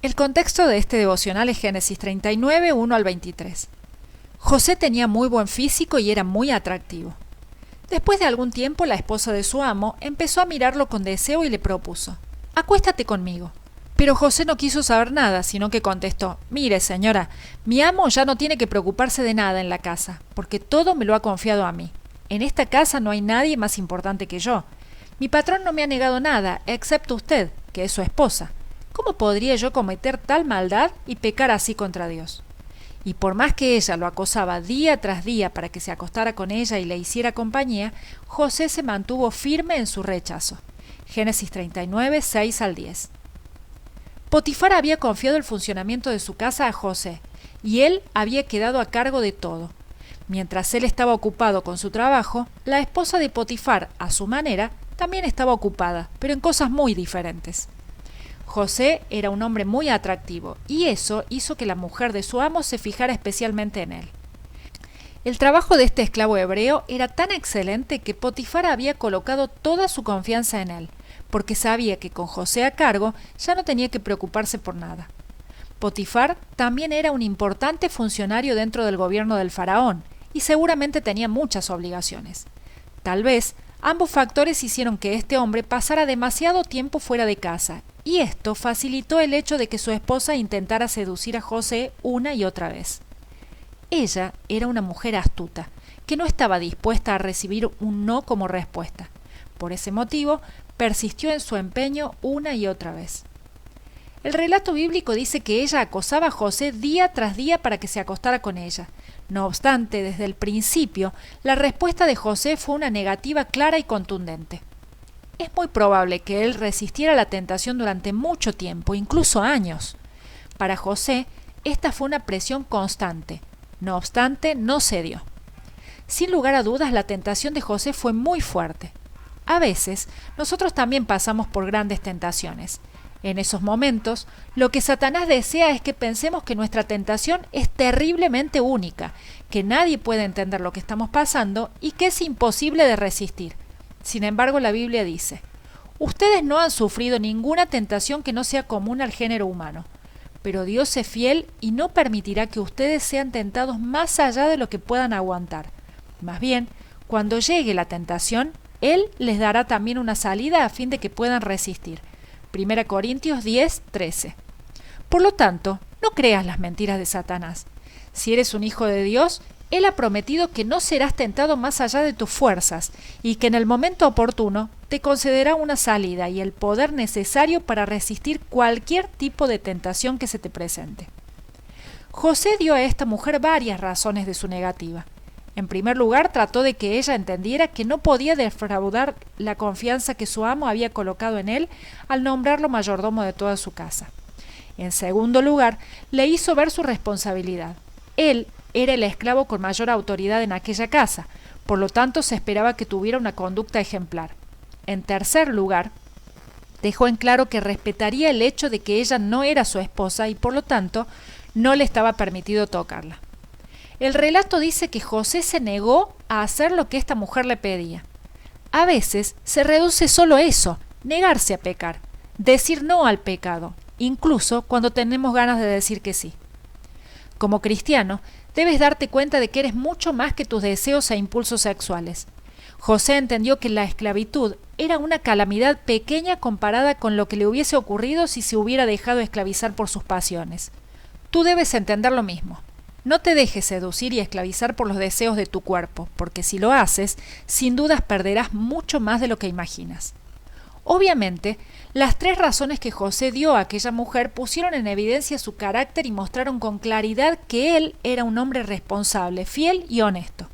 El contexto de este devocional es Génesis 39, 1 al 23. José tenía muy buen físico y era muy atractivo. Después de algún tiempo, la esposa de su amo empezó a mirarlo con deseo y le propuso: «Acuéstate conmigo». Pero José no quiso saber nada, sino que contestó: «Mire, señora, mi amo ya no tiene que preocuparse de nada en la casa, porque todo me lo ha confiado a mí. En esta casa no hay nadie más importante que yo. Mi patrón no me ha negado nada, excepto usted, que es su esposa. ¿Cómo podría yo cometer tal maldad y pecar así contra Dios?». Y por más que ella lo acosaba día tras día para que se acostara con ella y le hiciera compañía, José se mantuvo firme en su rechazo. Génesis 39, 6 al 10. Potifar había confiado el funcionamiento de su casa a José, y él había quedado a cargo de todo. Mientras él estaba ocupado con su trabajo, la esposa de Potifar, a su manera, también estaba ocupada, pero en cosas muy diferentes. José era un hombre muy atractivo, y eso hizo que la mujer de su amo se fijara especialmente en él. El trabajo de este esclavo hebreo era tan excelente que Potifar había colocado toda su confianza en él, porque sabía que con José a cargo ya no tenía que preocuparse por nada. Potifar también era un importante funcionario dentro del gobierno del faraón, y seguramente tenía muchas obligaciones. Tal vez ambos factores hicieron que este hombre pasara demasiado tiempo fuera de casa, y esto facilitó el hecho de que su esposa intentara seducir a José una y otra vez. Ella era una mujer astuta, que no estaba dispuesta a recibir un no como respuesta. Por ese motivo, persistió en su empeño una y otra vez. El relato bíblico dice que ella acosaba a José día tras día para que se acostara con ella. No obstante, desde el principio, la respuesta de José fue una negativa clara y contundente. Es muy probable que él resistiera la tentación durante mucho tiempo, incluso años. Para José, esta fue una presión constante. No obstante, no cedió. Sin lugar a dudas, la tentación de José fue muy fuerte. A veces, nosotros también pasamos por grandes tentaciones. En esos momentos, lo que Satanás desea es que pensemos que nuestra tentación es terriblemente única, que nadie puede entender lo que estamos pasando y que es imposible de resistir. Sin embargo, la Biblia dice: «Ustedes no han sufrido ninguna tentación que no sea común al género humano, pero Dios es fiel y no permitirá que ustedes sean tentados más allá de lo que puedan aguantar. Más bien, cuando llegue la tentación, Él les dará también una salida a fin de que puedan resistir». 1 Corintios 10, 13. Por lo tanto, no creas las mentiras de Satanás. Si eres un hijo de Dios, Él ha prometido que no serás tentado más allá de tus fuerzas y que en el momento oportuno te concederá una salida y el poder necesario para resistir cualquier tipo de tentación que se te presente. José dio a esta mujer varias razones de su negativa. En primer lugar, trató de que ella entendiera que no podía defraudar la confianza que su amo había colocado en él al nombrarlo mayordomo de toda su casa. En segundo lugar, le hizo ver su responsabilidad. Él era el esclavo con mayor autoridad en aquella casa, por lo tanto se esperaba que tuviera una conducta ejemplar. En tercer lugar, dejó en claro que respetaría el hecho de que ella no era su esposa y por lo tanto no le estaba permitido tocarla. El relato dice que José se negó a hacer lo que esta mujer le pedía. A veces se reduce solo eso, negarse a pecar, decir no al pecado, incluso cuando tenemos ganas de decir que sí. Como cristiano, debes darte cuenta de que eres mucho más que tus deseos e impulsos sexuales. José entendió que la esclavitud era una calamidad pequeña comparada con lo que le hubiese ocurrido si se hubiera dejado esclavizar por sus pasiones. Tú debes entender lo mismo. No te dejes seducir y esclavizar por los deseos de tu cuerpo, porque si lo haces, sin dudas perderás mucho más de lo que imaginas. Obviamente, las tres razones que José dio a aquella mujer pusieron en evidencia su carácter y mostraron con claridad que él era un hombre responsable, fiel y honesto.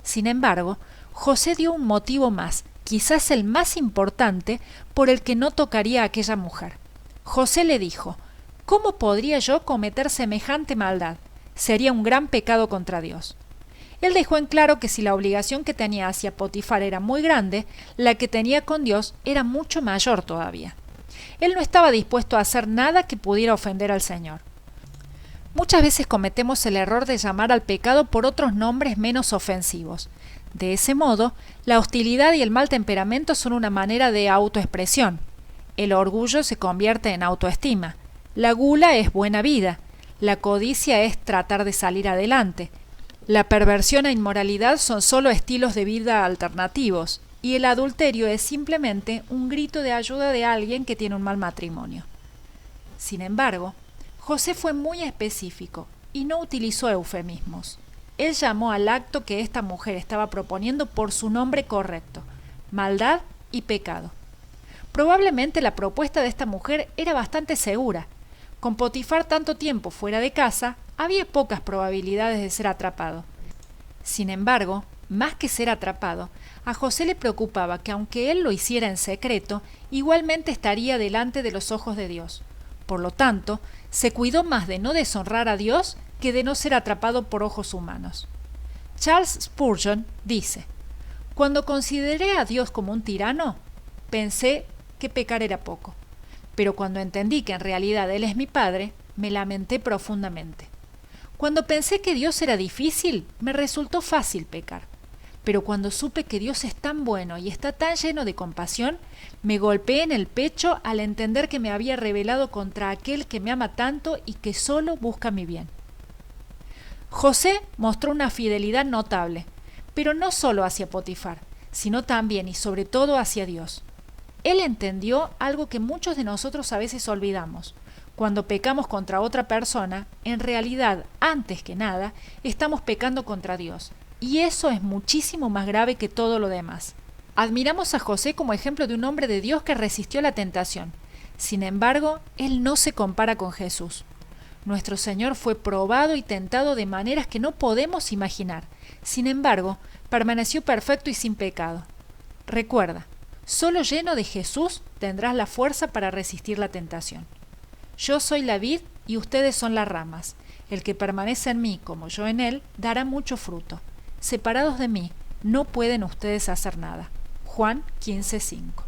Sin embargo, José dio un motivo más, quizás el más importante, por el que no tocaría a aquella mujer. José le dijo: «¿Cómo podría yo cometer semejante maldad? Sería un gran pecado contra Dios». Él dejó en claro que si la obligación que tenía hacia Potifar era muy grande, la que tenía con Dios era mucho mayor todavía. Él no estaba dispuesto a hacer nada que pudiera ofender al Señor. Muchas veces cometemos el error de llamar al pecado por otros nombres menos ofensivos. De ese modo, la hostilidad y el mal temperamento son una manera de autoexpresión. El orgullo se convierte en autoestima. La gula es buena vida, la codicia es tratar de salir adelante, la perversión e inmoralidad son solo estilos de vida alternativos, y el adulterio es simplemente un grito de ayuda de alguien que tiene un mal matrimonio. Sin embargo, José fue muy específico y no utilizó eufemismos. Él llamó al acto que esta mujer estaba proponiendo por su nombre correcto: maldad y pecado. Probablemente la propuesta de esta mujer era bastante segura. Con Potifar tanto tiempo fuera de casa, había pocas probabilidades de ser atrapado. Sin embargo, más que ser atrapado, a José le preocupaba que aunque él lo hiciera en secreto, igualmente estaría delante de los ojos de Dios. Por lo tanto, se cuidó más de no deshonrar a Dios que de no ser atrapado por ojos humanos. Charles Spurgeon dice: «Cuando consideré a Dios como un tirano, pensé que pecar era poco. Pero cuando entendí que en realidad Él es mi Padre, me lamenté profundamente. Cuando pensé que Dios era difícil, me resultó fácil pecar. Pero cuando supe que Dios es tan bueno y está tan lleno de compasión, me golpeé en el pecho al entender que me había rebelado contra aquel que me ama tanto y que solo busca mi bien». José mostró una fidelidad notable, pero no solo hacia Potifar, sino también y sobre todo hacia Dios. Él entendió algo que muchos de nosotros a veces olvidamos. Cuando pecamos contra otra persona, en realidad, antes que nada, estamos pecando contra Dios. Y eso es muchísimo más grave que todo lo demás. Admiramos a José como ejemplo de un hombre de Dios que resistió la tentación. Sin embargo, él no se compara con Jesús. Nuestro Señor fue probado y tentado de maneras que no podemos imaginar. Sin embargo, permaneció perfecto y sin pecado. Recuerda, solo lleno de Jesús tendrás la fuerza para resistir la tentación. Yo soy la vid y ustedes son las ramas. El que permanece en mí como yo en él, dará mucho fruto. Separados de mí, no pueden ustedes hacer nada. Juan 15:5.